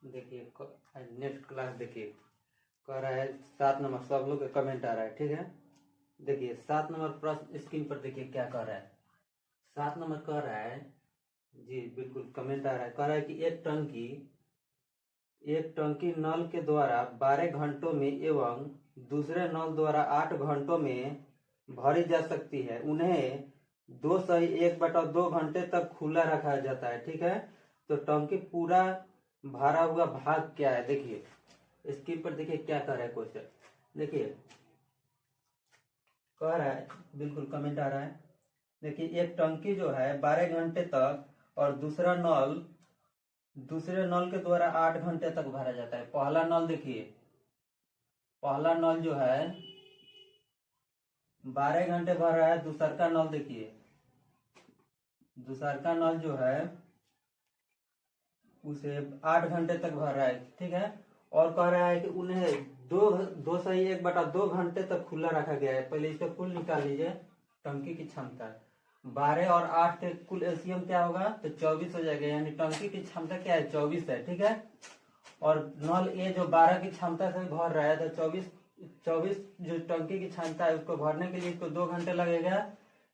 देखिए next class देखिए कह रहा है 7 नंबर, सब लोग का कमेंट आ रहा है, ठीक है। देखिए 7 नंबर प्रश्न स्क्रीन पर देखिए क्या कह रहा है। 7 नंबर कह रहा है, जी बिल्कुल कमेंट आ रहा है, कह रहा है कि एक टंकी नल के द्वारा 12 घंटों में एवं दूसरे नल द्वारा 8 घंटों में भरी जा सकती है। उन्हें 2 घंटे तक खुला रखा जाता है, ठीक है। तो टंकी पूरा भरा हुआ भाग क्या है, देखिए स्क्रीन पर देखिए क्या कर रहा है क्वेश्चन। देखिए कह रहा है, बिल्कुल कमेंट आ रहा है, देखिए एक टंकी जो है 12 घंटे तक और दूसरे नल के द्वारा 8 घंटे तक भरा जाता है। पहला नल देखिए, पहला नल जो है 12 घंटे भर रहा है। दूसरा का नल देखिए, दूसरा का नल जो है उसे 8 घंटे तक भर रहा है, ठीक है। और कह रहा है कि उन्हें 2 घंटे तक खुला रखा गया है। पहले इसका कुल निकाल लीजिए, टंकी की क्षमता 12 और 8 के कुल एलसीएम क्या होगा, तो 24 हो जाएगा। यानी टंकी की क्षमता क्या है, 24 है, ठीक है। और नल ए जो 12 की क्षमता से भर रहा है, तो 24 जो टंकी की क्षमता है उसको भरने के लिए इसको 2 घंटे लगेगा,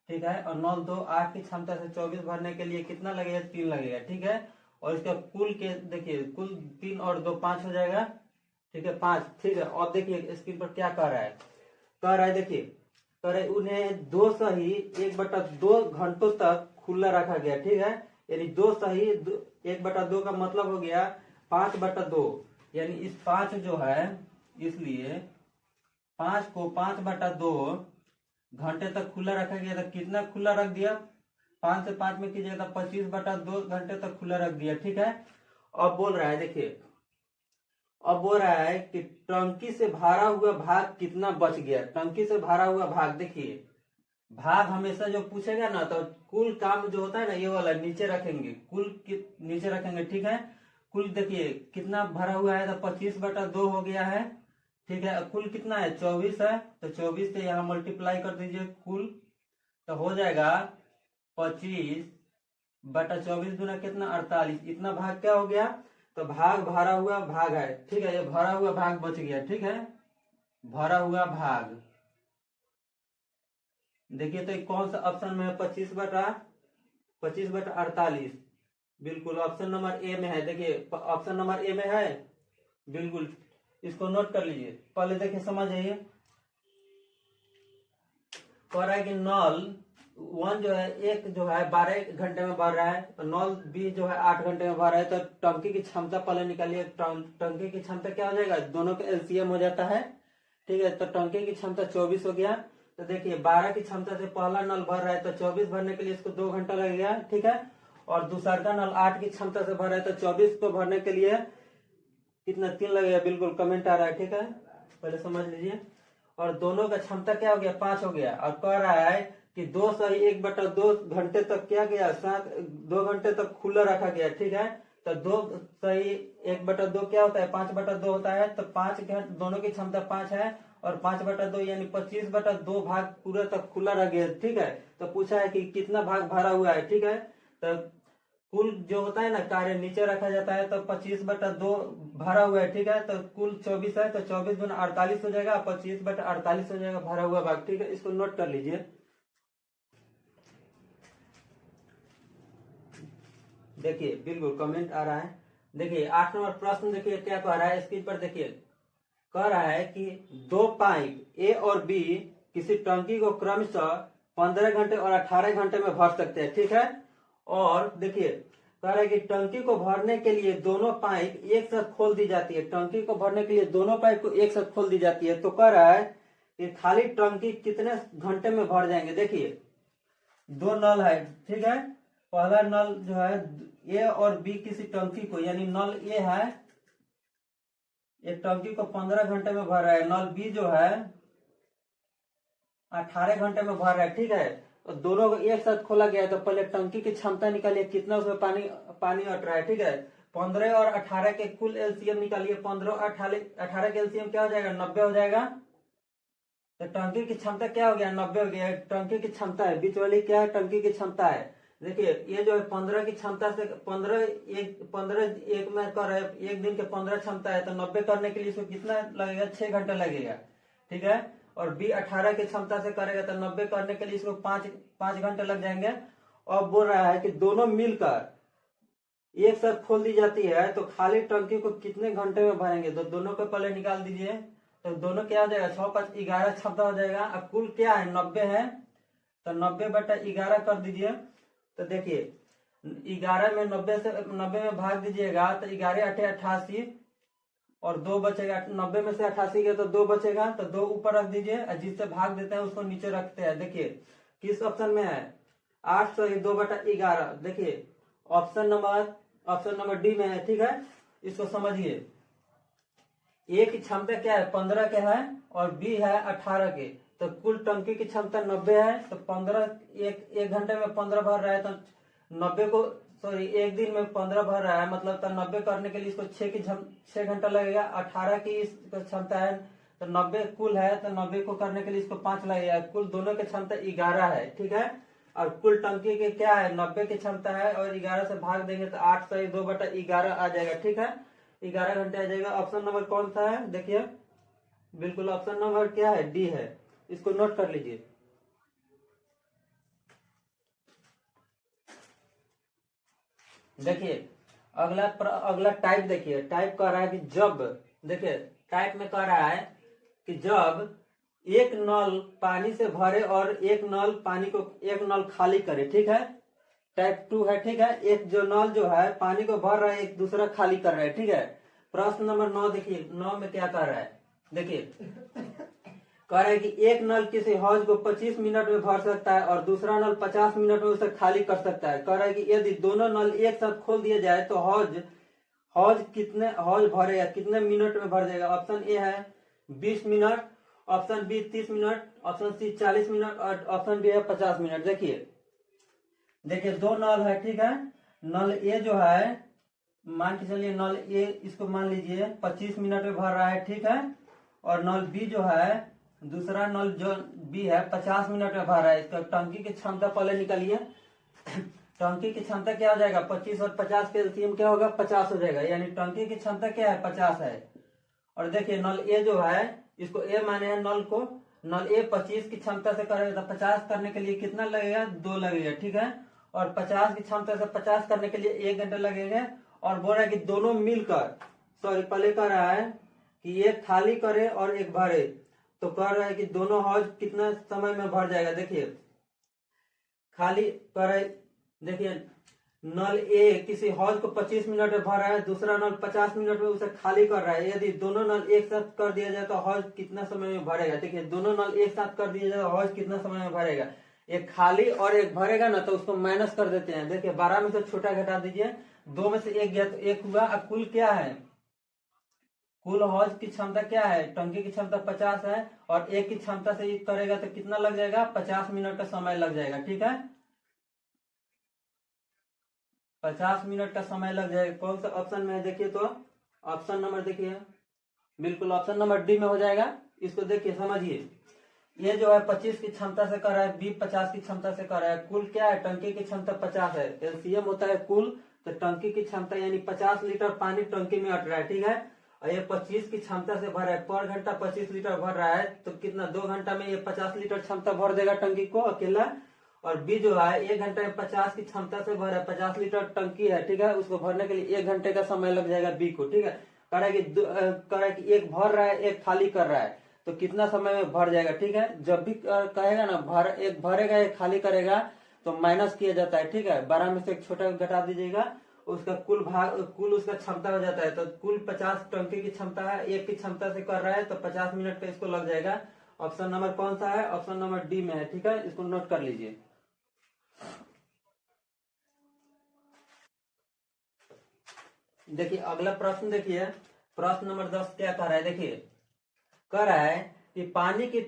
ठीक है। और नल 2 8 की क्षमता से 24 भरने के लिए कितना लगेगा, 3 लगेगा, ठीक है। और इसका कुल के देखिए, कुल 3 और 2 5 हो जाएगा, ठीक है, 5, ठीक है। और देखिए स्क्रीन पर क्या कह रहा है, देखिए कह रहे उन्हें 2 घंटों तक खुला रखा गया, ठीक है। यानी 1/2 का मतलब हो गया 5/2। यानी इस 5 जो है, इसलिए 5 को 5/2 घंटे तक खुला रखा गया। तो कितना खुला रख दिया, 5 से 5 में कीजिएगा तो 25/2 घंटे तक खुला रख दिया, ठीक है। अब बोल रहा है, देखिए अब बोल रहा है कि टंकी से भरा हुआ भाग कितना बच गया। टंकी से भरा हुआ भाग, देखिए भाग हमेशा जो पूछेगा ना, तो कुल काम जो होता है ना, ये वाला नीचे रखेंगे, नीचे रखेंगे, ठीक है। कुल देखिए कितना भरा हुआ है, तो 25/2 हो गया है, ठीक है। कुल कितना है, 24 है, तो 24 से यहाँ मल्टीप्लाई कर दीजिए कुल, तो हो जाएगा 25/24 गुना कितना, 48। इतना भाग क्या हो गया, तो भाग भरा हुआ भाग है, ठीक है। ये भरा हुआ भाग बच गया, ठीक है, भरा हुआ भाग। देखिए तो कौन सा ऑप्शन में है, 25/48, बिल्कुल ऑप्शन नंबर ए में है। देखिए ऑप्शन नंबर ए में है, बिल्कुल इसको नोट कर लीजिए। पहले देखिए समझ आइए, कह रहा है कि नल 1 जो है, एक जो है 12 घंटे में भर रहा है, और नल बी जो है 8 घंटे में भर रहा है। तो टंकी की क्षमता पहले निकालिए। टंकी की क्षमता क्या हो जाएगा, दोनों का एलसीएम हो जाता है, ठीक है। तो टंकी की क्षमता 24 हो गया। तो देखिए 12 की क्षमता से पहला नल भर रहा है, तो 24 भरने के लिए इसको 2 घंटा लगेगा, ठीक है। और दूसरा का नल 8 की क्षमता से भर रहा है, तो 24 को भरने के लिए कितना, 3 लगेगा, बिल्कुल कमेंट आ रहा है, ठीक है। पहले समझ लीजिए। और दोनों का क्षमता क्या हो गया, 5 हो गया। और कह रहा है कि 2 घंटे तक क्या गया, 2 घंटे तक खुला रखा गया, ठीक है। तो 2 क्या होता है, 5/2 होता है। तो 5 घंटे, दोनों की क्षमता 5 है, और 5/2 यानी 25/2 भाग पूरा तक खुला रह गया, ठीक है। तो पूछा है कि कितना भाग भरा हुआ है, ठीक है। तो कुल जो होता है ना, कार्य नीचे रखा जाता है, तो 25/2 भरा हुआ है, ठीक है। तो कुल 24 है, तो 24 गुना 48 हो जाएगा, 25/48 हो जाएगा भरा हुआ भाग, ठीक है। इसको नोट कर लीजिए। देखिए बिल्कुल कमेंट आ रहा है। देखिए 8 नंबर प्रश्न देखिए क्या कह रहा है, स्क्रीन पर देखिए, कह रहा है कि 2 पाइप ए और बी किसी टंकी को क्रमशः 15 घंटे और 18 घंटे में भर सकते हैं, ठीक है। और देखिए कह रहा है कि टंकी को भरने के लिए दोनों पाइप एक साथ खोल दी जाती है। टंकी को भरने के लिए दोनों पाइप को एक साथ खोल दी जाती है। तो कह रहा है कि खाली टंकी कितने घंटे में भर जाएंगे। देखिए 2 नल है, ठीक है। पहला नल जो है ए और बी किसी टंकी को, यानी नल ए है, एक टंकी को 15 घंटे में भर रहा है। नल बी जो है 18 घंटे में भर रहा है, ठीक है। और दोनों को एक साथ खोला गया है। तो पहले टंकी की क्षमता निकालिए, कितना उसमें पानी अट रहा है, ठीक है। 15 और 18 के कुल एलसीएम निकालिए। 15 और 18 के एलसीएम क्या हो जाएगा, 90 हो जाएगा। तो टंकी की क्षमता क्या हो गया, 90 हो गया। टंकी की क्षमता है, बीच वाली क्या है, टंकी की क्षमता है। देखिए ये जो है 15 की क्षमता से 15 एक में कर रहे, एक दिन के 15 क्षमता है, तो 90 करने के लिए इसको कितना लगेगा, 6 घंटे लगेगा, ठीक है। और बी 18 की क्षमता से करेगा तो 90 करने के लिए इसको 5 घंटे लग जाएंगे। अब बोल रहा है कि दोनों मिलकर एक साथ खोल दी जाती है तो खाली टंकी को कितने घंटे में भरेंगे, तो दोनों को पहले निकाल दीजिए। तो दोनों क्या हो जाएगा, 6 5 11 क्षमता हो जाएगा। अब कुल क्या है, 90 है, तो 90/11 कर दीजिए। तो देखिए 11 में 90 में भाग दीजिएगा तो 11 8 88 और 2 बचेगा। 90 में से 88 गया तो 2 बचेगा, तो 2 ऊपर रख दीजिए और जिससे भाग देते हैं उसको नीचे रखते हैं। देखिए किस ऑप्शन में है, 8 सॉरी 2/11। देखिए ऑप्शन नंबर डी में है, ठीक है। इसको समझिए, ए की क्षमता क्या है, 15 के है और बी है 18 के, तो कुल टंकी की क्षमता 90 है। तो 15 एक घंटे में 15 भर रहा है, तो 90 को सॉरी एक दिन में 15 भर रहा है, मतलब तो 90 करने के लिए इसको 6 घंटा लगेगा। 18 की इसको क्षमता है तो 90 कुल है, तो 90 को करने के लिए इसको 5 लगेगा। कुल दोनों की क्षमता 11 है, ठीक है। और कुल टंकी के क्या है, 90 की क्षमता है और 11 से भाग देंगे तो 8 सॉरी 2/11 आ जाएगा, ठीक है। 11 घंटे आ जाएगा। ऑप्शन नंबर कौन सा है, देखिए बिल्कुल ऑप्शन नंबर क्या है, डी है। इसको नोट कर लीजिए। देखिए अगला टाइप, देखिए टाइप कह रहा है कि जब, देखिए टाइप में कह रहा है कि जब एक नल पानी से भरे और एक नल खाली करे, ठीक है। टाइप 2 है, ठीक है। एक जो नल जो है पानी को भर रहा है, एक दूसरा खाली कर रहा है, ठीक है। प्रश्न नंबर 9 देखिए, 9 में क्या कर रहा है, देखिए कह रहा है कि एक नल किसी हौज को 25 मिनट में भर सकता है और दूसरा नल 50 मिनट में उसे खाली कर सकता है। कह रहा है कि यदि दोनों नल एक साथ खोल दिए जाए तो हौज भरेगा, कितने मिनट में भर जाएगा। ऑप्शन ए है 20 minute, option B 30 minute, option C 40 minute और ऑप्शन डी है 50 मिनट। देखिए 2 नल है, ठीक है। नल ए जो है, मान के चलिए नल ए, इसको मान लीजिए 25 मिनट में भर रहा है, ठीक है। और नल बी जो है, दूसरा नल जो बी है 50 मिनट में भर रहा है। इसका टंकी की क्षमता पहले निकालिए। टंकी की क्षमता क्या हो जाएगा, 25 और 50 के एलसीएम क्या होगा, 50 हो जाएगा, यानी टंकी की क्षमता क्या है, 50 है। और देखिए नल ए जो है, इसको ए माने हैं नल को, नल ए 25 की क्षमता से करेगा तो 50 करने के लिए कितना लगेगा, 2 लगेगा, ठीक है। और 50 की क्षमता से 50 करने के लिए 1 घंटा लगेगा। और बोल रहा है कि दोनों मिलकर, सॉरी पहले कह रहा है कि एक खाली करे और एक भरे, तो कह रहा है कि दोनों हौज कितना समय में भर जाएगा। देखिए खाली करे, देखिए नल ए किसी हौज को 25 मिनट में भर रहा है, दूसरा नल 50 मिनट में उसे खाली कर रहा है। यदि दोनों नल एक साथ कर दिया जाए तो हौज कितना समय में भरेगा। देखिए दोनों नल एक साथ कर दिया जाए तो हौज कितना समय में भरेगा। एक खाली और एक भरेगा ना, तो उसको माइनस कर देते हैं। देखिए 12 में से छोटा घटा दीजिए, 2 में से 1 गया तो 1 हुआ। अब कुल क्या है, कुल हौज की क्षमता क्या है, टंकी की क्षमता 50 है और एक की क्षमता से ये करेगा तो कितना लग जाएगा, 50 मिनट का समय लग जाएगा, ठीक है। 50 मिनट का समय लग जाएगा। कौन सा ऑप्शन में है, देखिए तो ऑप्शन नंबर देखिए, बिल्कुल ऑप्शन नंबर डी में हो जाएगा। इसको देखिए समझिए, ये जो है 25 की क्षमता से कर रहा है, बी 50 की क्षमता से कर रहा है। कुल क्या है, टंकी की क्षमता 50 है, एलसीएम होता है कुल, तो टंकी की क्षमता यानी 50 लीटर पानी टंकी में अट रहा है, ठीक है। और ये 25 की क्षमता से भर रहा है, पर घंटा 25 लीटर भर रहा है, तो कितना 2 घंटा में ये 50 लीटर क्षमता भर देगा टंकी को अकेला। और बी जो है 1 घंटे में 50 की क्षमता से भर है, 50 लीटर टंकी है, ठीक है। उसको भरने के लिए 1 घंटे का समय लग जाएगा बी को, ठीक है। कह रहा है कि एक भर रहा है एक खाली कर रहा है, तो कितना समय में भर जाएगा, ठीक है। जब भी कहेगा ना एक भरेगा एक खाली करेगा तो माइनस किया जाता है, ठीक है। 12 में से एक छोटा घटा दीजिएगा, उसका कुल उसका क्षमता हो जाता है। तो कुल 50 टंकी की क्षमता है, एक की क्षमता से कर रहा है, तो 50 मिनट का इसको लग जाएगा। ऑप्शन नंबर कौन सा है, ऑप्शन नंबर डी में है, ठीक है। इसको नोट कर लीजिए। देखिए अगला प्रश्न, देखिए प्रश्न नंबर 10 क्या कह रहा है। देखिए कह रहा है कि पानी की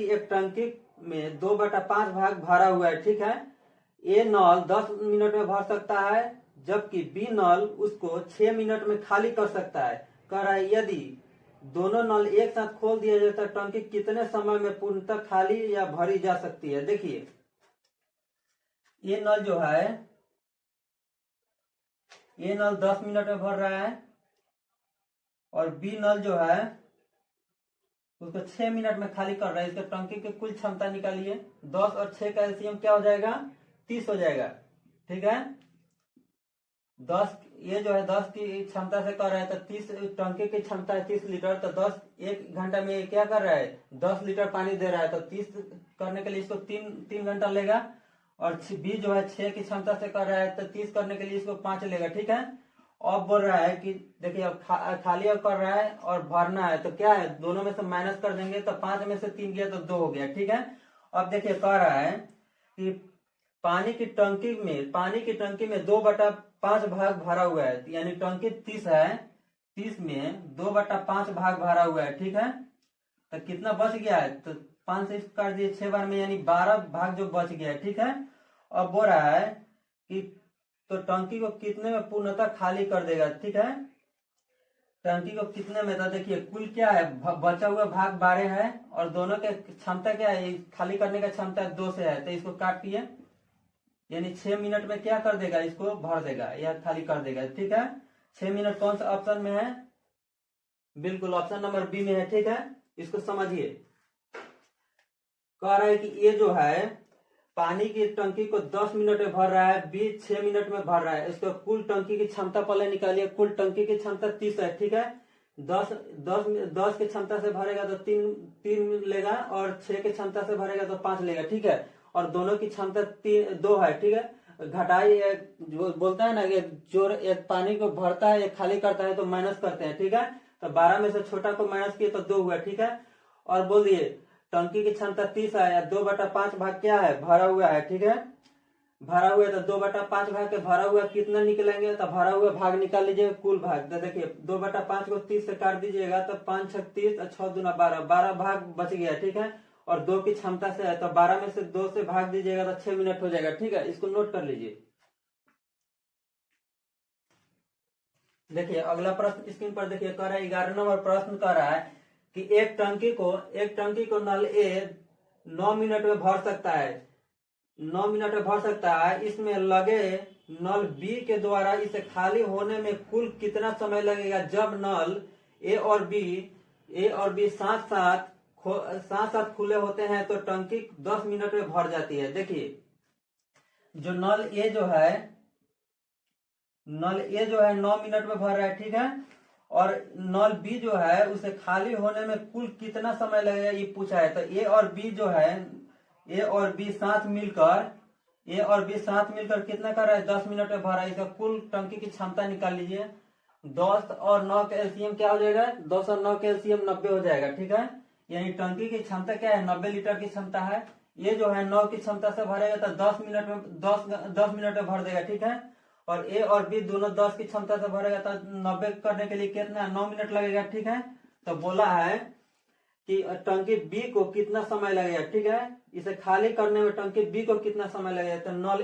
एक टंकी में 2/5 भाग भरा हुआ है, ठीक है। ए नल 10 मिनट में भर सकता है, जबकि बी नल उसको 6 मिनट में खाली कर सकता है। कह रहा है यदि दोनों नल एक साथ खोल दिया जाए तो टंकी कितने समय में पूर्णतः खाली या भरी जा सकती है। देखिए ये नल जो है, ये नल 10 मिनट में भर रहा है और बी नल जो है उसको 6 मिनट में खाली कर रहा है। इसका टंकी की कुल क्षमता निकालिए। 10 और 6 का एलसीएम क्या हो जाएगा? 30 हो जाएगा। ठीक है, 10 ये जो है 10 की क्षमता से कर रहा है तो 30, टंकी की क्षमता है 30 लीटर, तो 10 1 घंटा में क्या कर रहा है? 10 लीटर पानी दे रहा है। तो 30 करने के लिए इसको 3 घंटा लेगा। और बी जो है 6 की क्षमता से कर रहा है तो 30 करने के लिए इसको 5 लेगा। ठीक है, अब बोल रहा है कि देखिए अब खाली अब कर रहा है और भरना है, तो क्या है, दोनों में से माइनस कर देंगे तो 5 में से 3 गया तो 2 हो गया। ठीक है, अब देखिए कह रहा है कि पानी की टंकी में 2/5 भाग भरा हुआ है, यानी टंकी 30 है, 30 में 2/5 भाग भरा हुआ है। ठीक है, तो कितना बच गया है? तो 5 से काट दिए 6 बार में, यानी 12 भाग जो बच गया है। ठीक है, अब बोल रहा है कि तो टंकी को कितने में पूर्णतः खाली कर देगा। ठीक है, टंकी को कितने में, तो देखिए कुल क्या है, बचा हुआ भाग 12 है और दोनों के क्षमता क्या है, खाली करने का क्षमता 2 से है, तो इसको काटिए, यानी 6 मिनट में क्या कर देगा, इसको भर देगा या खाली कर देगा। ठीक है, 6 मिनट कौन सा ऑप्शन में है? बिल्कुल ऑप्शन नंबर बी में है। ठीक है, इसको समझिए। कह रहा है कि ये जो है पानी की टंकी को 10 मिनट में भर रहा है, बी 6 मिनट में भर रहा है। इसको कुल टंकी की क्षमता पहले निकालिए। कुल टंकी की क्षमता 30 है। ठीक है, 10 की क्षमता से भरेगा तो 3 लेगा और 6 की क्षमता से भरेगा तो 5 लेगा। ठीक है, और दोनों की क्षमता 2 है। ठीक है, घटाई जो बोलता है ना, जो एक पानी को भरता है एक खाली करता है तो माइनस करते हैं। ठीक है, तो 12 में से छोटा को माइनस किए तो 2 हुआ। ठीक है, और बोल दिए टंकी की क्षमता 30 है या 2/5 भाग क्या है, भरा हुआ है। ठीक है, भरा हुआ है तो 2/5 भाग के भरा हुआ कितना निकलेंगे, तो भरा हुआ भाग निकाल लीजिए कुल भाग। तो देखिए 2/5 को 30 से काट दीजिएगा तो 5 6 30 और 6 दूना 12, 12 भाग बच गया। ठीक है, और 2 की क्षमता से है तो 12 में से 2 से भाग दीजिएगा तो 6 मिनट हो जाएगा। ठीक है, इसको नोट कर लीजिए। देखिए अगला प्रश्न स्क्रीन पर देखिए, कह रहा है 11 नंबर प्रश्न कह रहा है कि एक टंकी को नल ए 9 मिनट में भर सकता है, 9 मिनट में भर सकता है। इसमें लगे नल बी के द्वारा इसे खाली होने में कुल कितना समय लगेगा? जब नल ए और बी साथ साथ खुले होते हैं तो टंकी 10 मिनट में भर जाती है। देखिए जो नल ए जो है 9 मिनट में भर रहा है। ठीक है, और नल बी जो है उसे खाली होने में कुल कितना समय लगेगा ये पूछा है। तो ए और बी साथ मिलकर कितना कर रहा है? 10 मिनट में भरा है। इसका कुल टंकी की क्षमता निकाल लीजिए। 10 और 9 का एलसीएम क्या हो जाएगा? 10 और 9 का एलसीएम 90 हो जाएगा। ठीक है, यानी टंकी की क्षमता क्या है? 90 लीटर की क्षमता है। ये जो है 9 की क्षमता से भरेगा तो 10 मिनट में भर देगा। ठीक है, और ए और बी दोनों 10 की क्षमता से भरेगा तो 90 करने के लिए कितना 9 मिनट लगेगा। ठीक है, तो बोला है कि टंकी बी को कितना समय लगेगा। ठीक है, इसे खाली करने में टंकी बी को कितना समय लगेगा। तो नल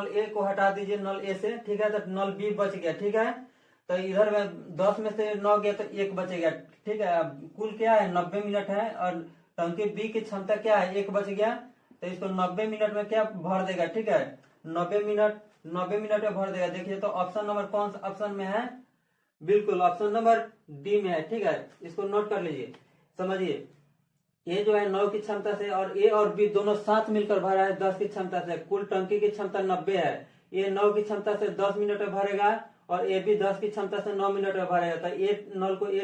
ए को हटा दीजिए नल ए से। ठीक है, तो नल बी बच गया। ठीक है, तो इधर में 10 में से 9 गया तो 1 बचेगा। ठीक है, कुल क्या है 90 मिनट है और टंकी बी की क्षमता क्या है 1 बच गया, तो इसको 90 मिनट में क्या भर देगा। ठीक है, 90 मिनट में भर देगा। देखिए तो ऑप्शन नंबर कौन सा ऑप्शन में है? बिल्कुल ऑप्शन नंबर डी में है। ठीक है, इसको नोट कर लीजिए, समझिए। ये जो है 9 की क्षमता से और ए और बी दोनों साथ मिलकर भरा है 10 की क्षमता से। कुल टंकी की क्षमता 90 है। ये 9 की क्षमता से 10 मिनट में भरेगा और ए बी 10 की क्षमता से 9 मिनट में भरेगा। तो ए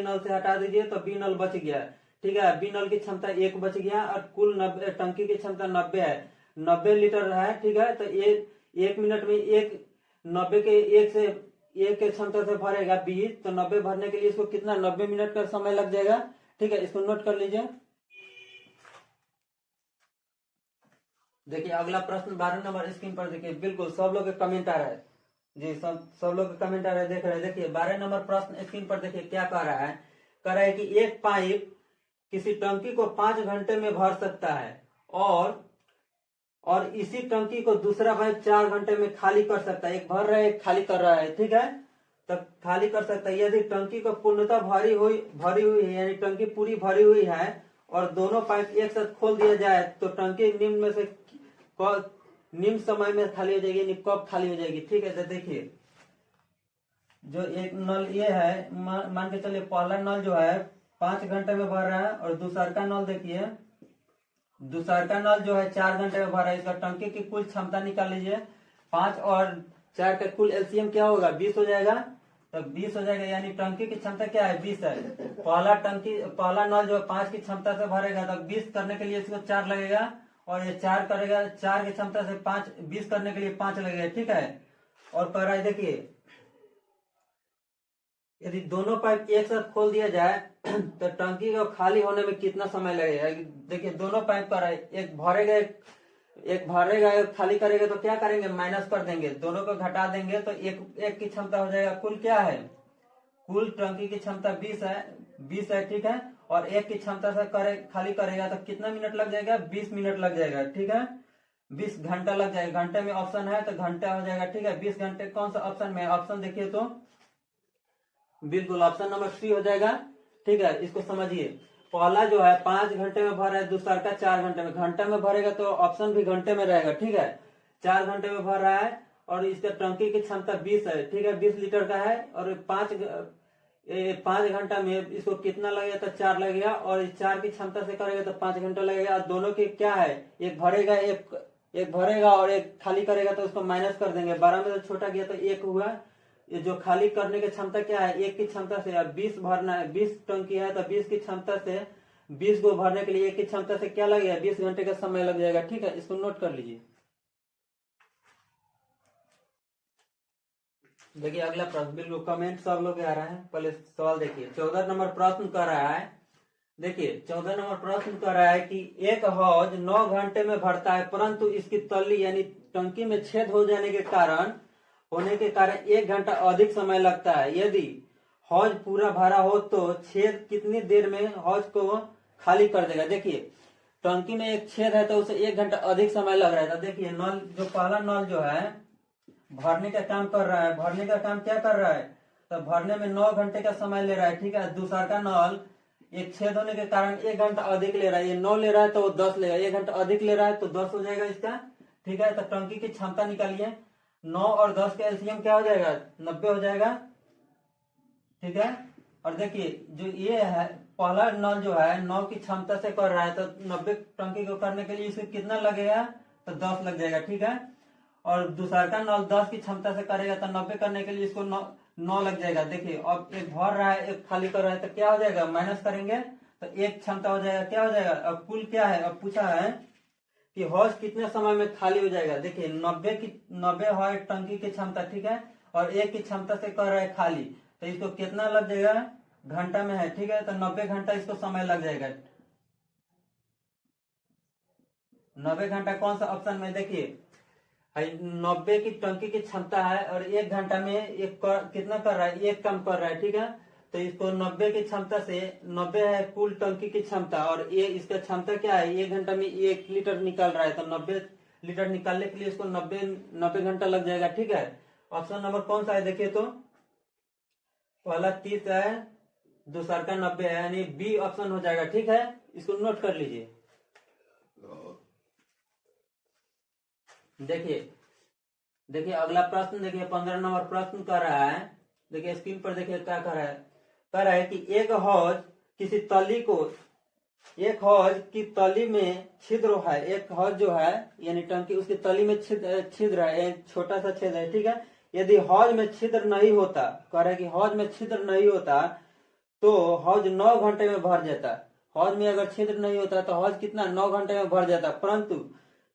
नल से हटा दीजिए तो बी नल बच गया। ठीक है, बी नल की क्षमता 1 बच गया और कुल टंकी की क्षमता 90 है, 90 लीटर है। ठीक है, तो 1 मिनट में 90 के 1 से 1 के क्षमता से भरेगा बी, तो 90 भरने के लिए इसको कितना 90 मिनट का समय लग जाएगा। ठीक है, इसको नोट कर लीजिए। देखिए अगला प्रश्न 12 नंबर स्क्रीन पर देखिए, बिल्कुल सब लोग के कमेंट आ रहा है जी, सब लोग के कमेंट आ रहा है, देख रहे हैं। देखिए 12 नंबर प्रश्न स्क्रीन पर देखिए क्या कह रहा है। कह रहा है कि एक पाइप किसी टंकी को 5 घंटे में भर सकता है और इसी टंकी को दूसरा पाइप 4 घंटे में खाली कर सकता है। एक भर रहा है एक खाली कर रहा है। ठीक है, तो खाली कर सकता है। यदि टंकी को पूर्णतः भरी हुई है, यानी टंकी पूरी भरी हुई है और दोनों पाइप एक साथ खोल दिया जाए तो टंकी निम्न समय में खाली हो जाएगी, यानी कब खाली हो जाएगी। ठीक है, तो देखिए जो एक नल ये है, मान के चलिए पहला नल जो है 5 घंटे में भर रहा है, और दूसरा का नल देखिए, दूसरा का नल जो है 4 घंटे में भर रहा है। इसका टंकी की कुल क्षमता निकाल लीजिए, 5 और 4 का कुल एलसीएम क्या होगा, 20 हो जाएगा। तो 20 हो जाएगा, यानी टंकी की क्षमता क्या है, 20 है। पहला नल जो 5 की क्षमता से भरेगा, तो 20 करने के लिए इसको 4 लगेगा, और ये 4 करेगा, 4 की क्षमता से 5 20 करने के लिए 5 लगेगा। ठीक है, और कह रहा है देखिए यदि दोनों पाइप एक साथ खोल दिया जाए तो टंकी को खाली होने में कितना समय लगेगा। देखिए दोनों पाइप का एक भरेगा, एक भरेगा, एक खाली करेगा, तो क्या करेंगे, माइनस कर देंगे, दोनों को घटा देंगे, तो एक की क्षमता हो जाएगा। कुल क्या है, कुल टंकी की क्षमता 20 है। ठीक है, और एक की क्षमता से खाली करेगा तो कितना मिनट लग जाएगा, 20 मिनट लग जाएगा। ठीक है, 20 घंटा लग जाएगा। घंटे में ऑप्शन है तो घंटा हो जाएगा। ठीक है, 20 घंटे कौन सा ऑप्शन में, ऑप्शन देखिए तो बिल्कुल ऑप्शन नंबर सी हो जाएगा। ठीक है, इसको समझिए, पहला जो है 5 घंटे में भर रहा है, दूसरा का 4 घंटे में। घंटे में भरेगा तो ऑप्शन भी घंटे में रहेगा। ठीक है, 4 घंटे में भर रहा है, और इसका टंकी की क्षमता 20 है। ठीक है, 20 लीटर का है, और 5 घंटा में इसको कितना लगेगा, तो 4 लगेगा, और 4 की क्षमता से करेगा तो 5 घंटा लगेगा। दोनों की क्या है, एक भरेगा और एक खाली करेगा, तो उसको माइनस कर देंगे, 12 में से छोटा गया तो 1 हुआ। ये जो खाली करने की क्षमता क्या है, 1 की क्षमता से, अब 20 भरना है, 20 टंकी है, तो 20 की क्षमता से 20 को भरने के लिए 1 की क्षमता से क्या लगेगा, 20 घंटे का समय लग जाएगा। ठीक है, इसको नोट कर लीजिए। देखिए अगला प्रश्न, बिल्कुल कमेंट सब लोग आ रहा है, पहले सवाल देखिए। 14 नंबर प्रश्न कर रहा है, देखिए 14 नंबर प्रश्न कर रहा है कि एक हौज 9 घंटे में भरता है, परंतु इसकी तल्ली यानी टंकी में छेद होने के कारण 1 घंटा अधिक समय लगता है। यदि हौज पूरा भरा हो तो छेद कितनी देर में हौज को खाली कर देगा। देखिए टंकी में एक छेद है तो उसे 1 घंटा अधिक समय लग रहा है। तो देखिए नल जो पहला नल जो है भरने का काम कर रहा है, भरने का काम क्या कर रहा है, तो भरने में 9 घंटे का समय ले रहा है। ठीक है, दूसरा का नल एक छेद होने के कारण 1 घंटा अधिक ले रहा है, ये 9 ले रहा है तो वो 10 लेगा, 1 घंटा अधिक ले रहा है तो 10 हो जाएगा इसका। ठीक है, तो टंकी की क्षमता निकालिए, 9 और 10 का एलसीएम क्या हो जाएगा, 90 हो जाएगा। ठीक है, और देखिए जो ये है पहला नल जो है 9 की क्षमता से कर रहा है, तो 90 टंकी को करने के लिए इसको कितना लगेगा, तो 10 लग जाएगा। ठीक है, और दूसरा का नल 10 की क्षमता से करेगा तो 90 करने के लिए इसको 9 लग जाएगा। देखिए अब एक भर रहा है, एक खाली कर रहा है, तो क्या हो जाएगा, माइनस करेंगे तो 1 क्षमता हो जाएगा, क्या हो जाएगा। अब कुल क्या है, अब पूछा है कि हौज कितने समय में खाली हो जाएगा। देखिए 90 है टंकी की क्षमता। ठीक है, और 1 की क्षमता से कर रहा है खाली, तो इसको कितना लग जाएगा, घंटा में है। ठीक है, तो 90 घंटा इसको समय लग जाएगा। 90 घंटा कौन सा ऑप्शन में, देखिए 90 की टंकी की क्षमता है, और 1 घंटा में कितना कर रहा है, 1 काम कर रहा है। ठीक है, तो इसको 90 की क्षमता से, 90 है कुल टंकी की क्षमता, और ये इसका क्षमता क्या है, 1 घंटा में 1 लीटर निकल रहा है, तो 90 लीटर निकालने के लिए इसको 90 घंटा लग जाएगा। ठीक है, ऑप्शन नंबर कौन सा है, देखिए तो पहला 30 है, दूसरा का 90 है, यानी बी ऑप्शन हो जाएगा। ठीक है, इसको नोट कर लीजिए। देखिए अगला प्रश्न देखिए 15 नंबर प्रश्न कर रहा है। देखिए स्क्रीन पर देखिए क्या कर रहा है कि एक हौज की तली में छिद्र है, एक हौज जो है यानी टंकी उसकी तली में छिद्र है, एक छोटा सा छेद है। ठीक है, यदि हौज में छिद्र नहीं होता, कह रहा है कि हौज में छिद्र नहीं होता तो हौज 9 घंटे में भर जाता। हौज में अगर छिद्र नहीं होता तो हौज कितना, 9 घंटे में भर जाता, परंतु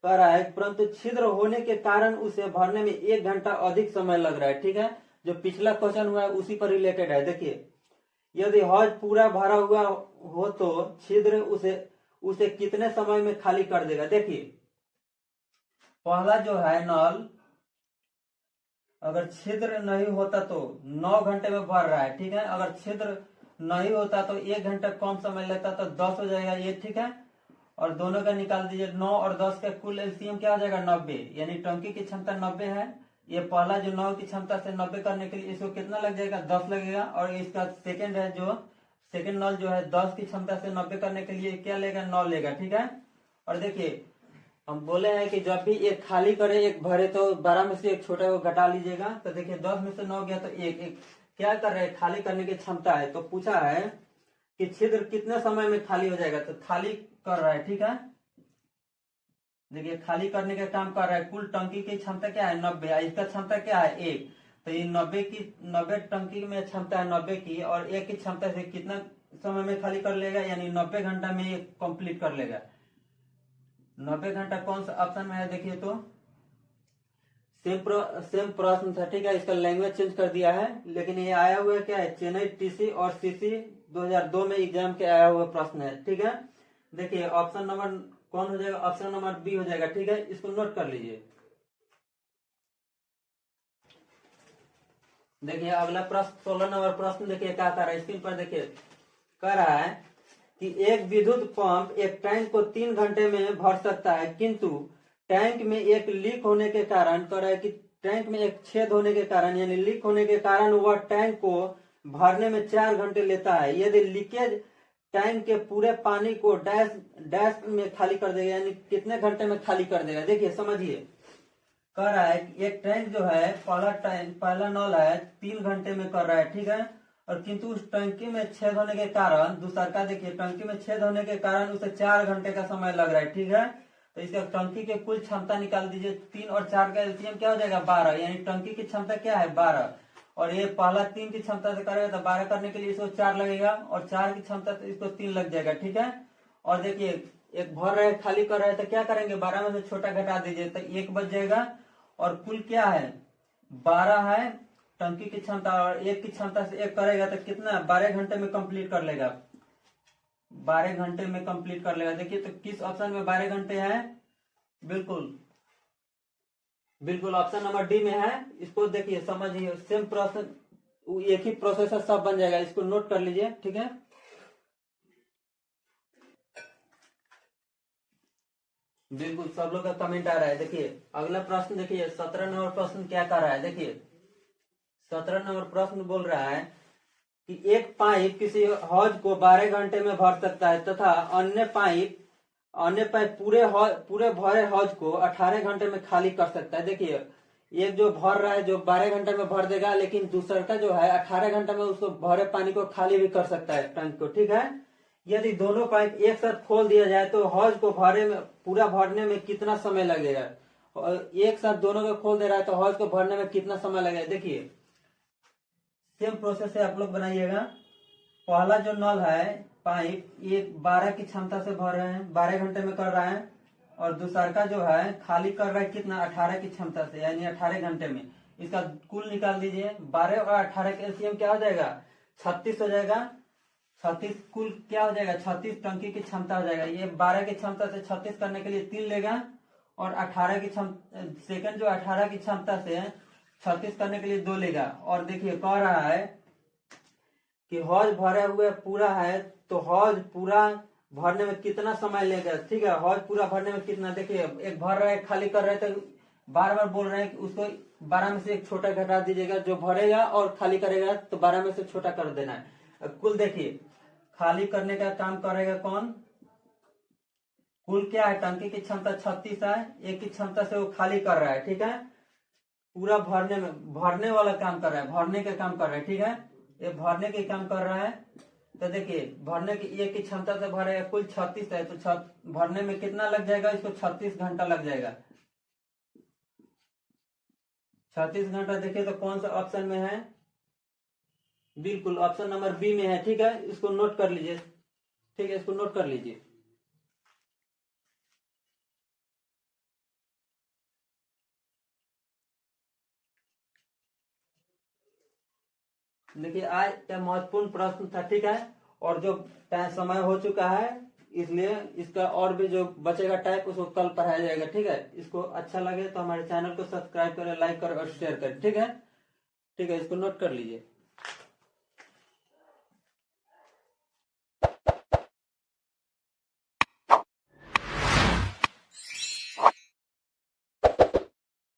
कह रहा है परंतु छिद्र होने के कारण उसे भरने में 1 घंटा अधिक समय लग रहा है। ठीक है, जो पिछला क्वेश्चन हुआ है उसी पर रिलेटेड है। देखिए यदि हौज पूरा भरा हुआ हो तो छिद्र उसे कितने समय में खाली कर देगा। देखिए पहला जो है नल अगर छिद्र नहीं होता तो 9 घंटे में भर रहा है। ठीक है, अगर छिद्र नहीं होता तो 1 घंटा कम समय लगता तो 10 हो जाएगा ये। ठीक है, और दोनों का निकाल दीजिए, 9 और 10 का कुल एलसीएम क्या हो जाएगा, 90, यानी टंकी की क्षमता 90 है। ये पहला जो 9 की क्षमता से 90 करने के लिए इसको कितना लग जाएगा, 10 लगेगा, और इसका सेकंड है जो सेकंड नल जो है 10 की क्षमता से 90 करने के लिए क्या लेगा, 9 लेगा। ठीक है, और देखिए हम बोले हैं कि जब भी एक खाली करे एक भरे तो 12 में से एक छोटा को घटा लीजिएगा। तो देखिए 10 में से 9 गया तो एक क्या कर रहे हैं, खाली करने की क्षमता है। तो पूछा है कि छिद्र कितने समय में खाली हो जाएगा, तो खाली कर रहा है। ठीक है, देखिए खाली करने का काम कर रहा है। कुल टंकी की क्षमता क्या है 90, इसका क्षमता क्या है 1। तो ये 90 टंकी में क्षमता है 90 की, और एक की क्षमता से कितना समय में खाली कर लेगा, यानी 90 घंटा में ये कंप्लीट कर लेगा। 90 घंटा कौन सा ऑप्शन में है, देखिए तो सेम प्रश्न था। ठीक है, इसका लैंग्वेज चेंज कर दिया है, लेकिन ये आया हुआ क्या है, चेन्नई टीसी और सीसी 2002 में एग्जाम के आया हुआ प्रश्न है। ठीक है, देखिए ऑप्शन नंबर कौन हो जाएगा, ऑप्शन नंबर बी हो जाएगा। ठीक है, इसको नोट कर लीजिए। देखिए अगला प्रश्न 16 नंबर प्रश्न देखिए क्या कर रहा है, स्क्रीन पर देखिए कह रहा है कि एक विद्युत पंप एक टैंक को 3 घंटे में भर सकता है, किंतु टैंक में एक लीक होने के कारण, कह रहा है कि टैंक में एक छेद होने के कारण यानी लीक होने के कारण वह टैंक को भरने में 4 घंटे लेता है। यदि लीकेज टैंक के पूरे पानी को डैश डैश में खाली कर देगा, यानी कितने घंटे में खाली कर देगा। देखिए समझिए, कह रहा है कि एक टैंक जो है पहला नल है 3 घंटे में कर रहा है। ठीक है, और किंतु उस टंकी में छेद होने के कारण, दूसरा का देखिए टंकी में छेद होने के कारण उसे 4 घंटे का समय लग रहा है। ठीक है, तो इसका टंकी के कुल क्षमता निकाल दीजिए। 3 और 4 का एलसीएम क्या हो जाएगा 12, यानी टंकी की क्षमता क्या है 12, और ये पहला 3 की क्षमता से करेगा तो 12 करने के लिए इसको 4 लगेगा, और 4 की क्षमता से इसको 3 लग जाएगा। ठीक है, और देखिए एक भर रहे खाली कर रहे तो क्या करेंगे, 12 में से छोटा घटा दीजिए तो 1 बच जाएगा, और कुल क्या है 12 है टंकी की क्षमता, और 1 की क्षमता से 1 करेगा तो कितना 12 घंटे में कंप्लीट कर लेगा, 12 घंटे में कंप्लीट कर लेगा। देखिए तो किस ऑप्शन में 12 घंटे है, बिल्कुल बिल्कुल ऑप्शन नंबर डी में है। इसको देखिए समझिए, सेम प्रोसेस, एक ही प्रोसेसर सब बन जाएगा, इसको नोट कर लीजिए। ठीक है, बिल्कुल सब लोग का कमेंट आ रहा है। देखिए अगला प्रश्न देखिए 17 नंबर प्रश्न क्या कर रहा है। देखिए 17 नंबर प्रश्न बोल रहा है कि एक पाइप किसी हौज को 12 घंटे में भर सकता है तथा अन्य पाइप पूरे भरे हौज को 18 घंटे में खाली कर सकता है। देखिए एक जो भर रहा है जो 12 घंटे में भर देगा, लेकिन दूसरा का जो है 18 घंटे में उसको भरे पानी को खाली भी कर सकता है टैंक को। ठीक है, यदि दोनों पाइप एक साथ खोल दिया जाए तो हौज को पूरा भरने में कितना समय लगेगा, और एक साथ दोनों को खोल दे रहा है तो हौज को भरने में कितना समय लगेगा। देखिए सेम प्रोसेस से आप लोग बनाइएगा। पहला जो नल है पाइप ये 12 की क्षमता से भर रहे हैं, 12 घंटे में कर रहा है, और दूसरा का जो है खाली कर रहा है कितना 18 की क्षमता से, यानी 18 घंटे में। इसका कुल निकाल दीजिए, 12 और 18 के एलसीएम क्या हो जाएगा 36 हो जाएगा। 36 कुल क्या हो जाएगा 36 टंकी की क्षमता हो जाएगा। ये 12 की क्षमता से 36 करने के लिए 3 लेगा, और 18 की क्षमता सेकंड जो 18 की क्षमता से 36 करने के लिए 2 लेगा। और देखिए कह रहा है कि हौज भरे हुए पूरा है, तो हौज पूरा भरने में कितना समय लेगा। ठीक है, हौज पूरा भरने में कितना, देखिए एक भर रहे खाली कर रहे थे, बार बार बोल रहे हैं कि उसको 12 में से एक छोटा घटा दीजिएगा, जो भरेगा और खाली करेगा तो 12 में से छोटा कर देना है। कुल देखिए खाली करने का काम करेगा कौन, कुल क्या है टंकी की क्षमता 36 है, एक की क्षमता से वो खाली कर रहा है। ठीक है, पूरा भरने वाला काम कर रहा है, भरने का काम कर रहा है। ठीक है, ये भरने के काम कर रहा है। तो देखिए भरने की एक की क्षमता से भरेगा, कुल 36 है, तो भरने में कितना लग जाएगा, इसको 36 घंटा लग जाएगा। 36 घंटा देखिए तो कौन सा ऑप्शन में है, बिल्कुल ऑप्शन नंबर बी में है। ठीक है, इसको नोट कर लीजिए। ठीक है, इसको नोट कर लीजिए। देखिए आज का महत्वपूर्ण प्रश्न था। ठीक है, और जो समय हो चुका है, इसलिए इसका और भी जो बचेगा टाइप उसको कल पढ़ाया जाएगा। ठीक है, इसको अच्छा लगे तो हमारे चैनल को सब्सक्राइब करें, लाइक करें और शेयर करें। ठीक है, ठीक है, इसको नोट कर लीजिए।